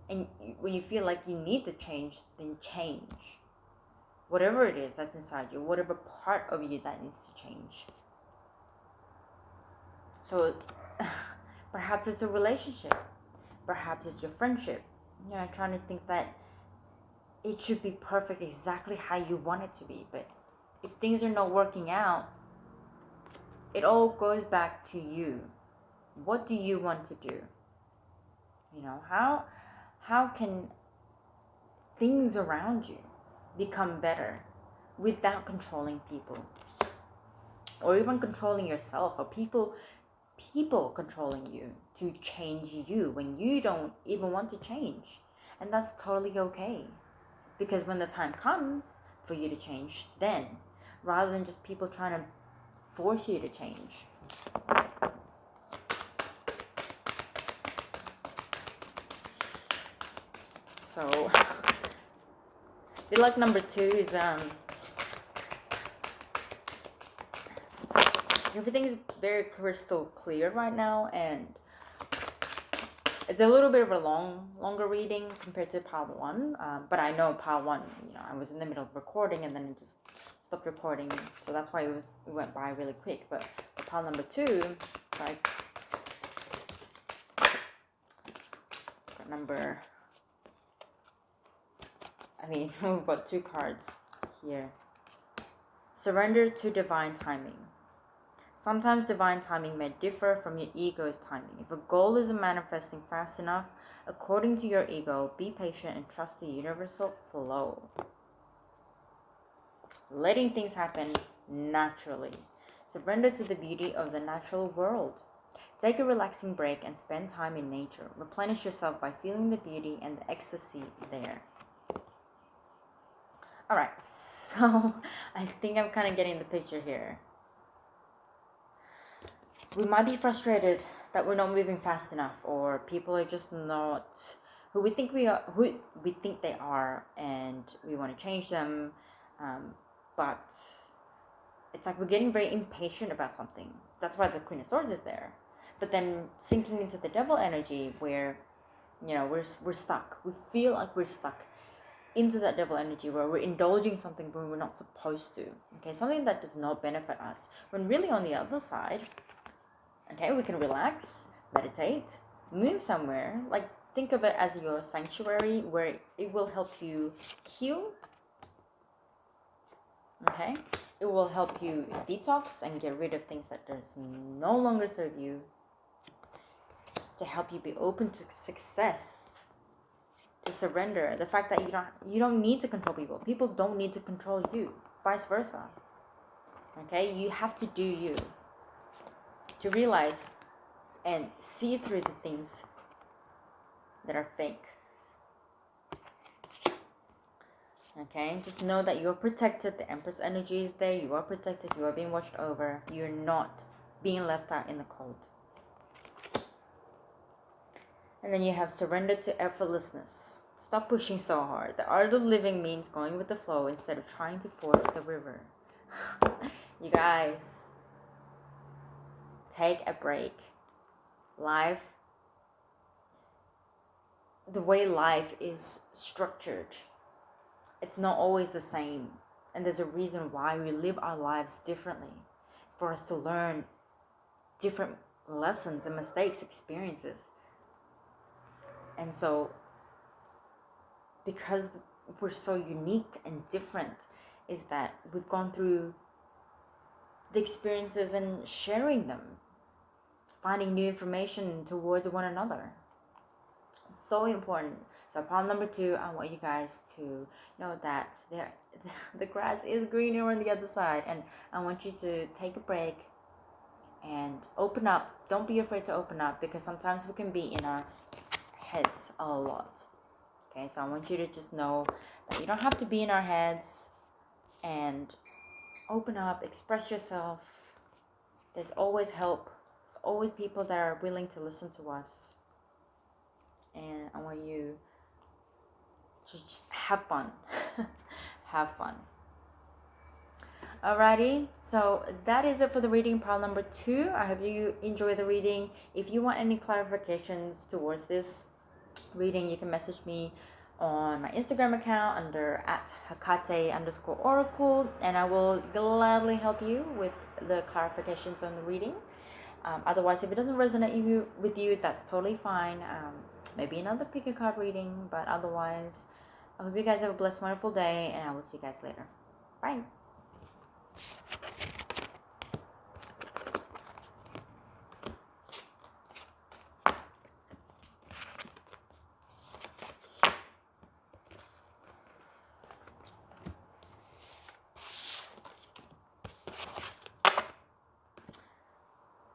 And when you feel like you need to change, then change. Whatever it is that's inside you, whatever part of you that needs to change. So perhaps it's a relationship. Perhaps it's your friendship. Trying to think that it should be perfect exactly how you want it to be. But if things are not working out, it all goes back to you. What do you want to do? How can things around you become better without controlling people, or even controlling yourself, or people controlling you to change you when you don't even want to change. And that's totally okay, because when the time comes for you to change, then, rather than just people trying to force you to change. So good luck number 2 is everything is very crystal clear right now, and it's a little bit of a longer reading compared to pile 1, but I know pile 1, I was in the middle of recording and then it just stopped recording, so that's why it went by really quick. But pile number 2, like we've got 2 cards here. Surrender to divine timing. Sometimes divine timing may differ from your ego's timing. If a goal isn't manifesting fast enough, according to your ego, be patient and trust the universal flow. Letting things happen naturally. Surrender to the beauty of the natural world. Take a relaxing break and spend time in nature. Replenish yourself by feeling the beauty and the ecstasy there. Alright, so I think I'm kind of getting the picture here. We might be frustrated that we're not moving fast enough, or people are just not who we think they are, and we want to change them, but it's like we're getting very impatient about something. That's why the Queen of Swords is there. But then sinking into the Devil energy, where we're stuck. We feel like we're stuck into that Devil energy, where we're indulging something when we're not supposed to. Okay, something that does not benefit us. When really on the other side, okay, we can relax, meditate, move somewhere. Like, think of it as your sanctuary, where it will help you heal. Okay, it will help you detox and get rid of things that does no longer serve you, to help you be open to success, to surrender. The fact that you don't need to control people. People don't need to control you. Vice versa. Okay, you have to do you. To realize and see through the things that are fake. Okay, just know that you're protected. The Empress energy is there. You are protected. You are being watched over. You're not being left out in the cold. And then you have surrender to effortlessness. Stop pushing so hard. The art of living means going with the flow instead of trying to force the river. You guys, take a break. The way life is structured, it's not always the same. And there's a reason why we live our lives differently. It's for us to learn different lessons and mistakes, experiences. And so, because we're so unique and different, is that we've gone through the experiences and sharing them, finding new information towards one another. It's so important. So problem number 2, I want you guys to know that the grass is greener on the other side, and I want you to take a break and open up. Don't be afraid to open up, because sometimes we can be in our heads a lot. Okay, so I want you to just know that you don't have to be in our heads, and open up, express yourself. There's always help. There's always people that are willing to listen to us. And I want you to just have fun. Have fun. Alrighty, so that is it for the reading pile number 2. I hope you enjoy the reading. If you want any clarifications towards this, reading, you can message me on my Instagram account under @Hakate_oracle, and I will gladly help you with the clarifications on the reading. Otherwise, if it doesn't resonate with you, that's totally fine. Maybe another pick a card reading, but otherwise, I hope you guys have a blessed, wonderful day, and I will see you guys later. Bye.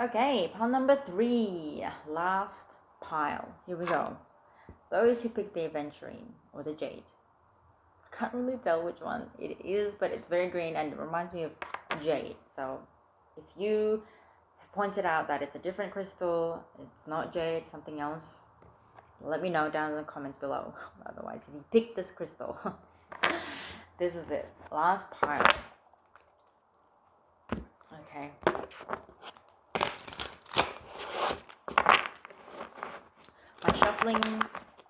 Okay, pile number 3, last pile. Here we go. Those who picked the Aventurine or the Jade. I can't really tell which one it is, but it's very green and it reminds me of Jade. So if you have pointed out that it's a different crystal, it's not Jade, something else, let me know down in the comments below. Otherwise, if you picked this crystal, this is it. Last pile. Okay. My shuffling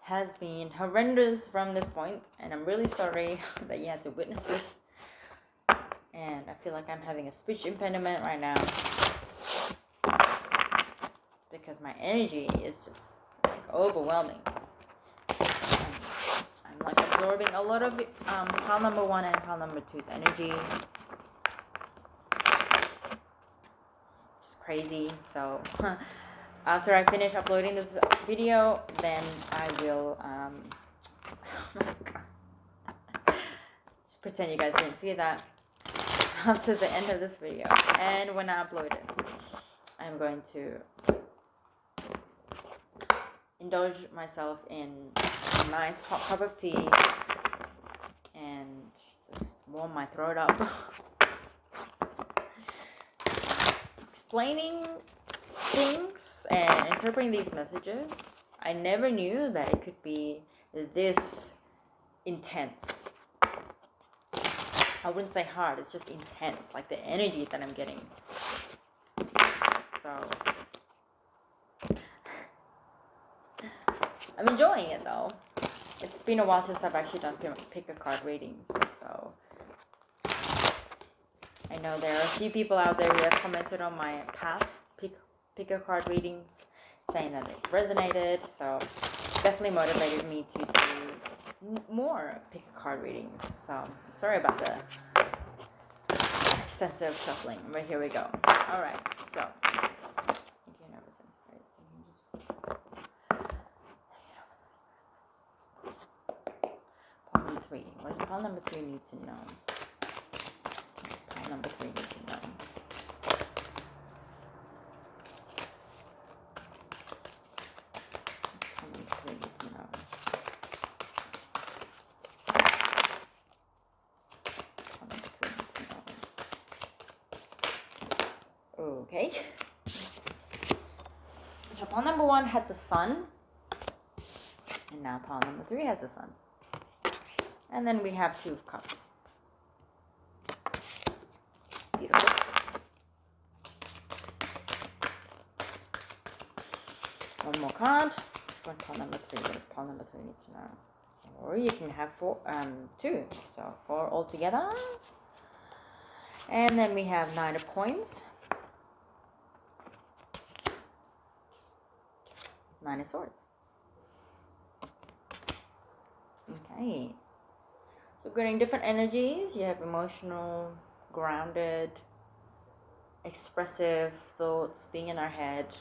has been horrendous from this point, and I'm really sorry that you had to witness this. And I feel like I'm having a speech impediment right now because my energy is just like overwhelming. I'm like absorbing a lot of pile number 1 and pile number 2's energy. Just crazy. So after I finish uploading this video, then I will oh my god, just pretend you guys didn't see that after the end of this video. And when I upload it, I'm going to indulge myself in a nice hot cup of tea and just warm my throat up. Explaining things and interpreting these messages, I never knew that it could be this intense. I wouldn't say hard, it's just intense, like the energy that I'm getting. So I'm enjoying it though. It's been a while since I've actually done pick a card readings, so I know there are a few people out there who have commented on my past pick a card readings saying that it resonated, so definitely motivated me to do more pick a card readings. So sorry about the extensive shuffling, but here we go. All right, so pile number 3. What does pile number 3 need to know? What does pile number 3 need to know? Okay. So pile number 1 had the sun, and now pile number 3 has the sun. And then we have 2 of cups. Beautiful. One more card. What pile number 3? What does pile number 3 need to know? Or you can have 2. So 4 altogether. And then we have 9 of coins. 9 of swords. Okay. So getting different energies. You have emotional, grounded, expressive thoughts being in our head.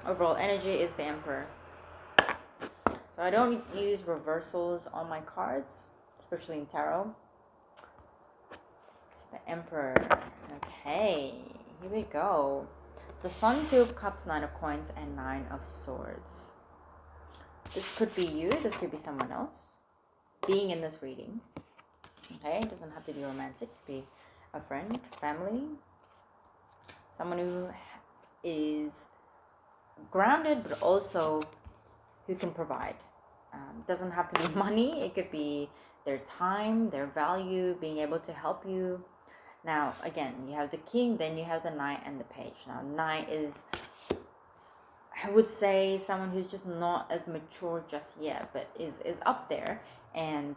Overall energy is the Emperor. So I don't use reversals on my cards, especially in tarot. So the Emperor. Okay, here we go. The Sun, 2 of Cups, 9 of Coins, and 9 of Swords. This could be you. This could be someone else being in this reading. Okay, it doesn't have to be romantic. It could be a friend, family, someone who is grounded, but also who can provide. Doesn't have to be money. It could be their time, their value, being able to help you. Now, again, you have the King, then you have the Knight and the Page. Now, Knight is I would say someone who's just not as mature just yet, but is up there, and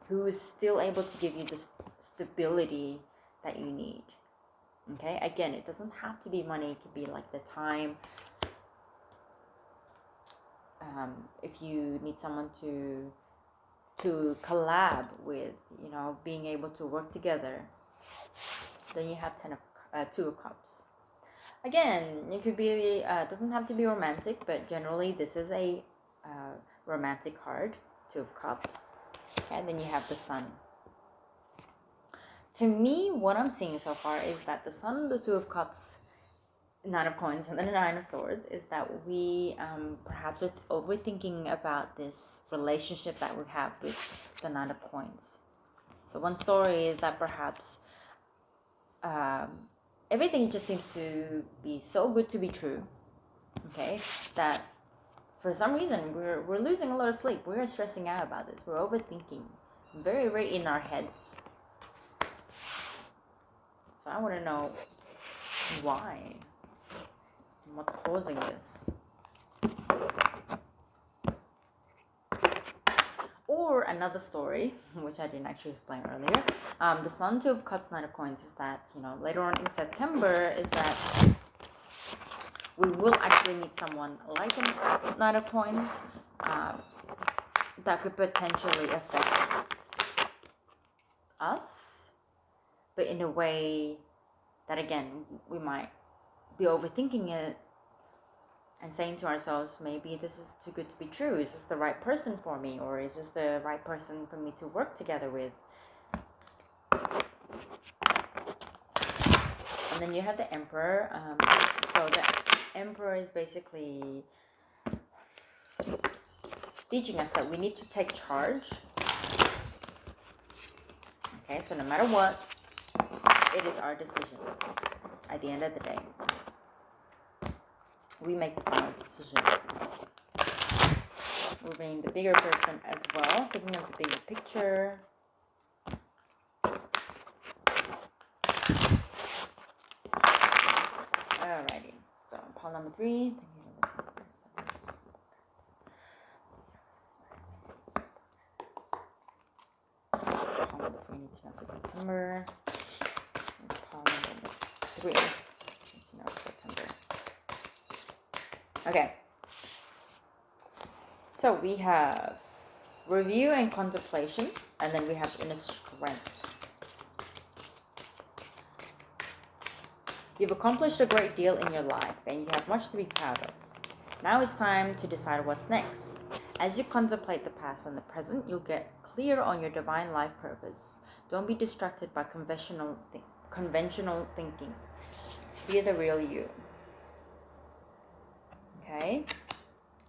who is still able to give you the stability that you need. Okay, again, it doesn't have to be money. It could be like the time. If you need someone to collab with, being able to work together, then you have Two of Cups. Again, it could be doesn't have to be romantic, but generally this is a romantic card, Two of Cups. Okay, and then you have the Sun. To me, what I'm seeing so far is that the Sun, the Two of Cups, Nine of Coins, and then the Nine of Swords is that we perhaps are overthinking about this relationship that we have with the Nine of Coins. So one story is that perhaps everything just seems to be so good to be true, okay, that for some reason we're losing a lot of sleep. We're stressing out about this. We're overthinking, very, very in our heads. So I want to know why. What's causing this? Or another story, which I didn't actually explain earlier. The Sun, Two of Cups, Nine of Coins is that, later on in September is that we will actually meet someone like a Nine of Coins that could potentially affect us, but in a way that, again, we might be overthinking it and saying to ourselves, maybe this is too good to be true. Is this the right person for me? Or is this the right person for me to work together with? And then you have the Emperor. So the Emperor is basically teaching us that we need to take charge. Okay, so no matter what, it is our decision at the end of the day. We make the final decision. We're being the bigger person as well, thinking of the bigger picture. Alrighty, so pile number 3. Pile number 3 need to know for September. Pile number 3 need to know for September. Okay, so we have review and contemplation, and then we have inner strength. You've accomplished a great deal in your life, and you have much to be proud of. Now it's time to decide what's next. As you contemplate the past and the present, you'll get clear on your divine life purpose. Don't be distracted by conventional thinking. Be the real you. Okay,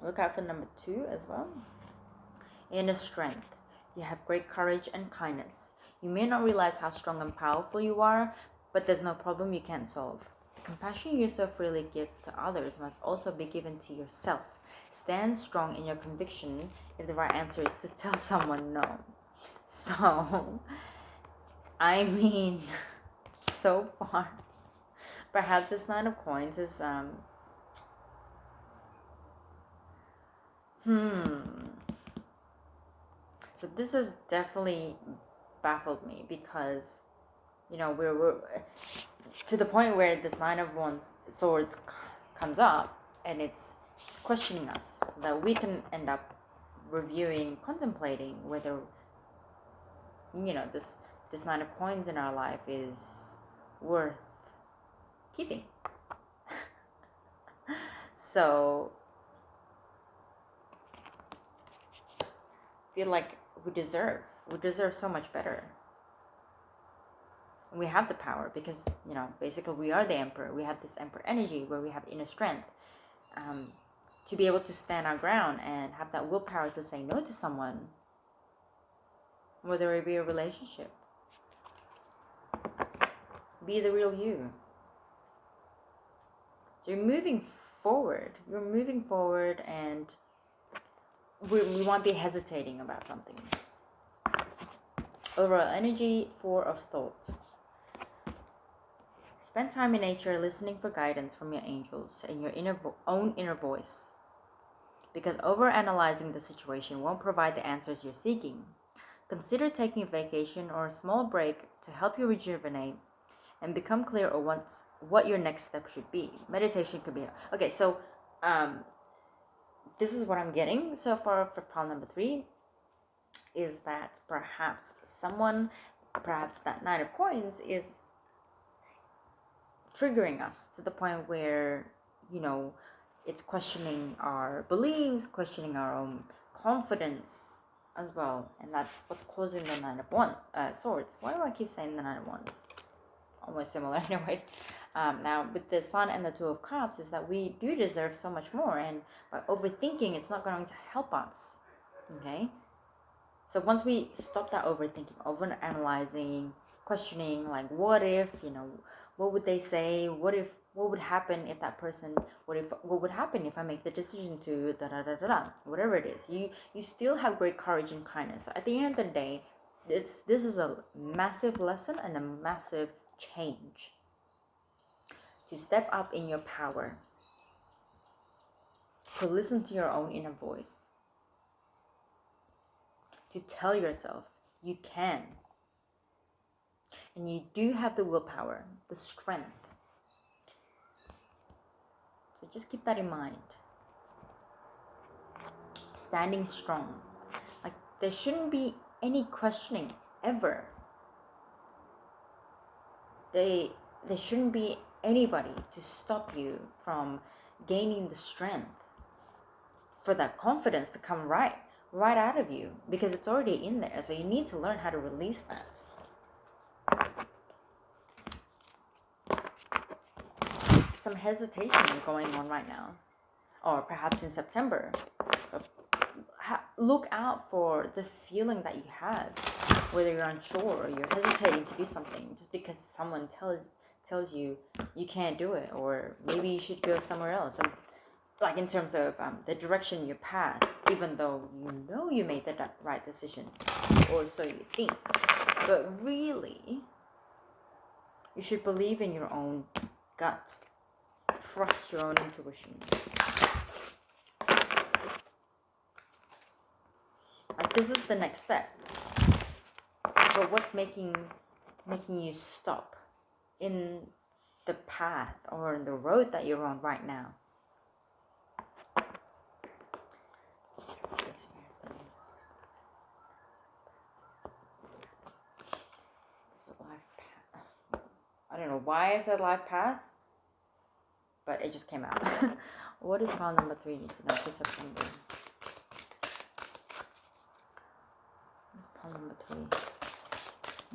look out for number 2 as well. Inner strength. You have great courage and kindness. You may not realize how strong and powerful you are, but there's no problem you can't solve. The compassion you so freely give to others must also be given to yourself. Stand strong in your conviction if the right answer is to tell someone no. So, I mean, so far, perhaps this Nine of Coins is So this has definitely baffled me because, we're to the point where this Nine of Swords comes up and it's questioning us, so that we can end up reviewing, contemplating whether, this Nine of Coins in our life is worth keeping. So feel like we deserve so much better. And we have the power because, basically we are the Emperor. We have this Emperor energy where we have inner strength to be able to stand our ground and have that willpower to say no to someone, whether it be a relationship. Be the real you. So you're moving forward and we won't be hesitating about something. Overall energy, 4 of Thought. Spend time in nature listening for guidance from your angels and your own inner voice. Because overanalyzing the situation won't provide the answers you're seeking. Consider taking a vacation or a small break to help you rejuvenate and become clear on what your next step should be. Meditation could be okay. So, this is what I'm getting so far for pile number 3, is that perhaps that Nine of Coins is triggering us to the point where, it's questioning our beliefs, questioning our own confidence as well, and that's what's causing the Nine of Swords. Why do I keep saying the Nine of Wands? Almost similar anyway. Now with the Sun and the Two of Cups is that we do deserve so much more, and by overthinking, it's not going to help us. Okay, so once we stop that overthinking, over analyzing, questioning, like what if, what would they say, what would happen if that person, what would happen if I make the decision to whatever it is, you still have great courage and kindness. So at the end of the day, this is a massive lesson and a massive change to step up in your power, to listen to your own inner voice, to tell yourself you can, and you do have the willpower, the strength. So just keep that in mind. Standing strong. Like, there shouldn't be any questioning ever. There shouldn't be anybody to stop you from gaining the strength for that confidence to come right out of you, because it's already in there. So you need to learn how to release that. Some hesitation going on right now, or perhaps in September. So look out for the feeling that you have, whether you're unsure or you're hesitating to do something just because someone tells you you can't do it, or maybe you should go somewhere else. And like in terms of the direction, your path, even though you made the right decision, or so you think, but really you should believe in your own gut. Trust your own intuition. Like, this is the next step. So what's making you stop in the path or in the road that you're on right now? It's a life path. I don't know why I said life path, but it just came out. What is pile number 3 need to know for September? What's pile number 3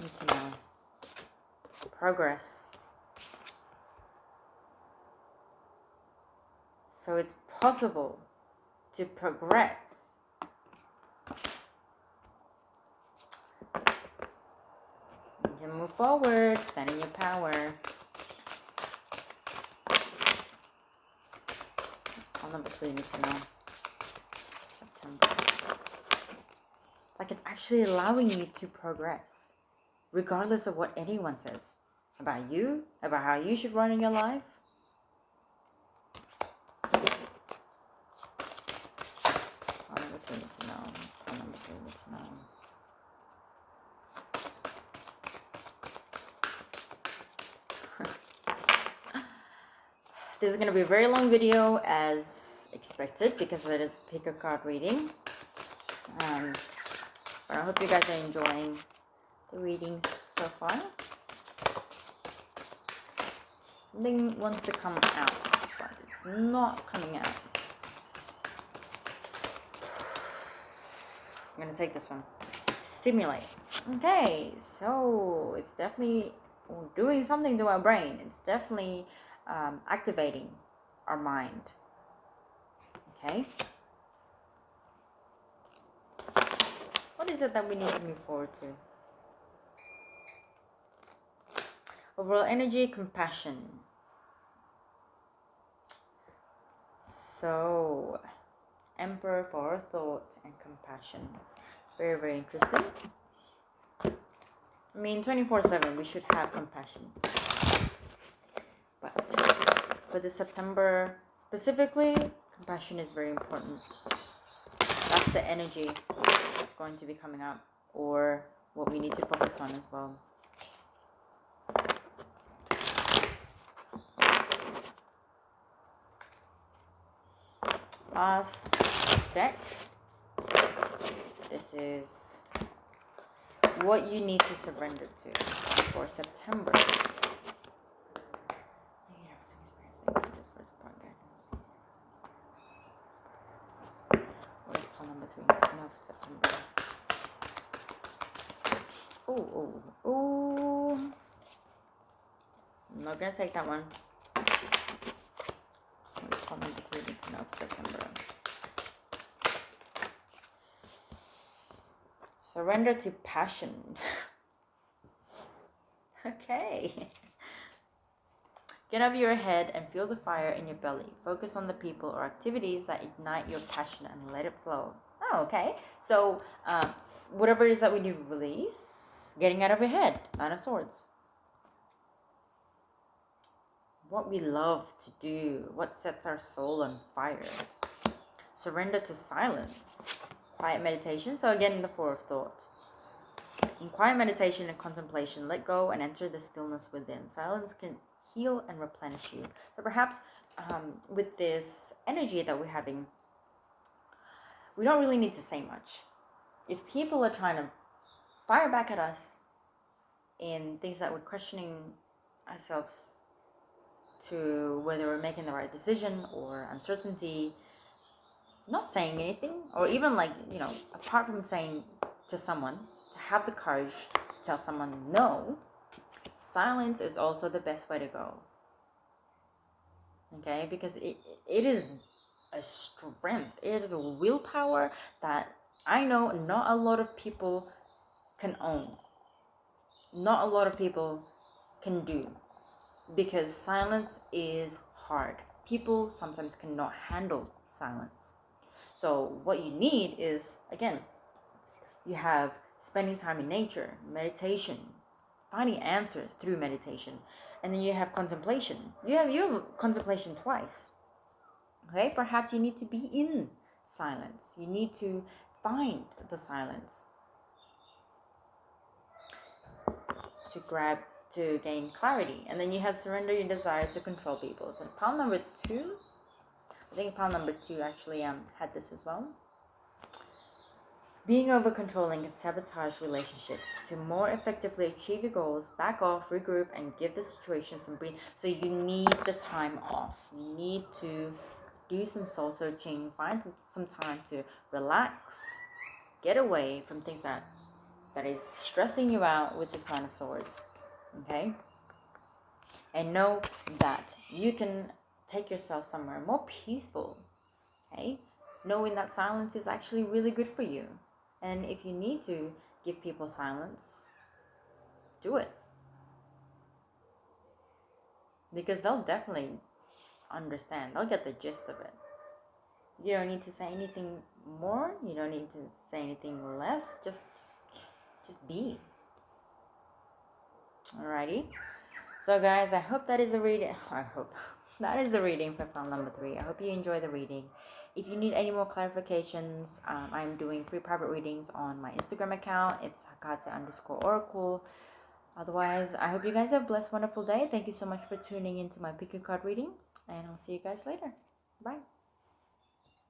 need to know? Progress. So it's possible to progress. You can move forward, stand in your power. Number 3 need to know. September. Like, it's actually allowing you to progress, regardless of what anyone says about you, about how you should run in your life. Number 3 need to know. Number 3 need to know. This is going to be a very long video as expected, because it is pick a card reading. But I hope you guys are enjoying the readings so far. Something wants to come out, but it's not coming out. I'm going to take this one. Stimulate. Okay, so it's definitely doing something to our brain. It's definitely activating our mind. Okay, what is it that we need to move forward to? Overall energy, compassion. So Emperor for thought and compassion. Very, very interesting. I mean, 24/7 we should have compassion. But for the September specifically, compassion is very important. That's the energy that's going to be coming up, or what we need to focus on as well. Last deck. This is what you need to surrender to for September. What is pile number 3? It's enough September. Oh. I'm not gonna take that one. What is pile number 3? It's enough September. Surrender to passion. Okay. Get out of your head and feel the fire in your belly. Focus on the people or activities that ignite your passion and let it flow. Oh, okay. So, whatever it is that we need to release, getting out of your head. 9 of Swords. What we love to do, what sets our soul on fire. Surrender to silence. Quiet meditation. So again, the 4 of Thought. In quiet meditation and contemplation, let go and enter the stillness within. Silence can heal and replenish you. So perhaps with this energy that we're having, we don't really need to say much. If people are trying to fire back at us in things that we're questioning ourselves to whether we're making the right decision or uncertainty, not saying anything, or even apart from saying to someone, to have the courage to tell someone no, silence is also the best way to go. Okay, because it is a strength, it is a willpower that I know not a lot of people can own, not a lot of people can do, because silence is hard. People sometimes cannot handle silence. So what you need is, again, you have spending time in nature, meditation, finding answers through meditation, and then you have contemplation. You have contemplation twice. Okay, perhaps you need to be in silence. You need to find the silence to gain clarity. And then you have surrender your desire to control people. So pile number 2, I think pile number 2 actually had this as well. Being over controlling can sabotage relationships. To more effectively achieve your goals, back off, regroup, and give the situation some breathe. So you need the time off. You need to do some soul searching, find some time to relax, get away from things that is stressing you out with this 9 of Swords. Okay? And know that you can take yourself somewhere more peaceful. Okay? Knowing that silence is actually really good for you. And if you need to give people silence, do it. Because they'll definitely understand. They'll get the gist of it. You don't need to say anything more. You don't need to say anything less. Just be. Alrighty. So guys, I hope that is a reading. I hope that is the reading for pile number 3. I hope you enjoy the reading. If you need any more clarifications, I'm doing free private readings on my Instagram account. It's Hakata_Oracle. Otherwise, I hope you guys have a blessed, wonderful day. Thank you so much for tuning into my pick a card reading. And I'll see you guys later. Bye.